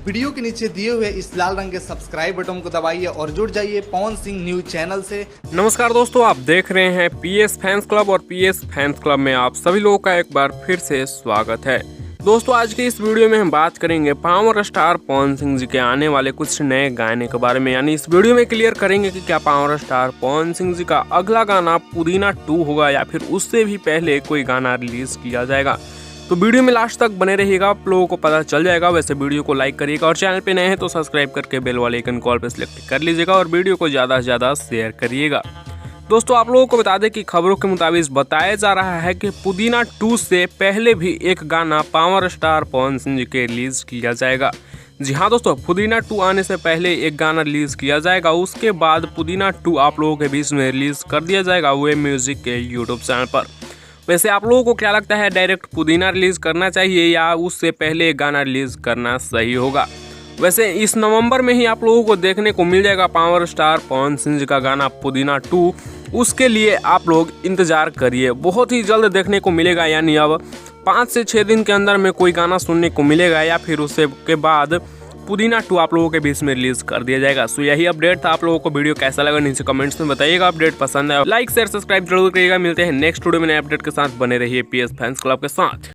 Video के नीचे दिए हुए इस लाल रंग के सब्सक्राइब बटन को दबाइए और जुड़ जाइए पवन सिंह न्यूज चैनल से। नमस्कार दोस्तों, आप देख रहे हैं पीएस फैंस क्लब और पीएस फैंस क्लब में आप सभी लोगों का एक बार फिर से स्वागत है। दोस्तों, आज के इस वीडियो में हम बात करेंगे पावर स्टार पवन सिंह जी के आने वाले कुछ नए गाने के बारे में। यानी इस वीडियो में क्लियर करेंगे कि क्या पावर स्टार पवन सिंह जी का अगला गाना पुदीना 2 होगा या फिर उससे भी पहले कोई गाना रिलीज किया जाएगा। तो वीडियो में लास्ट तक बने रहिएगा, आप लोगों को पता चल जाएगा। वैसे वीडियो को लाइक करिएगा और चैनल पे नए हैं तो सब्सक्राइब करके बेल वाले आइकन कॉल पे सिलेक्ट कर लीजिएगा और वीडियो को ज़्यादा से ज़्यादा शेयर करिएगा। दोस्तों, आप लोगों को बता दें कि खबरों के मुताबिक बताया जा रहा है कि पुदीना 2 से पहले भी एक गाना पावर स्टार पवन सिंह जी के रिलीज किया जाएगा। जी हाँ दोस्तों, पुदीना 2 आने से पहले एक गाना रिलीज किया जाएगा, उसके बाद पुदीना 2 आप लोगों के बीच में रिलीज कर दिया जाएगा वे म्यूजिक के यूट्यूब चैनल पर। वैसे आप लोगों को क्या लगता है, डायरेक्ट पुदीना रिलीज करना चाहिए या उससे पहले एक गाना रिलीज करना सही होगा? वैसे इस नवंबर में ही आप लोगों को देखने को मिल जाएगा पावर स्टार पवन सिंह जी का गाना पुदीना 2। उसके लिए आप लोग इंतजार करिए, बहुत ही जल्द देखने को मिलेगा। यानी अब 5 से 6 दिन के अंदर में कोई गाना सुनने को मिलेगा या फिर उससे के बाद पुदीना 2 आप लोगों के बीच में रिलीज कर दिया जाएगा। सो यही अपडेट था। आप लोगों को वीडियो कैसा लगा नीचे कमेंट्स में बताइएगा। अपडेट पसंद है लाइक शेयर सब्सक्राइब जरूर करिएगा। मिलते हैं नेक्स्ट वीडियो में नए अपडेट के साथ, बने रहिए पीएस फैंस क्लब के साथ।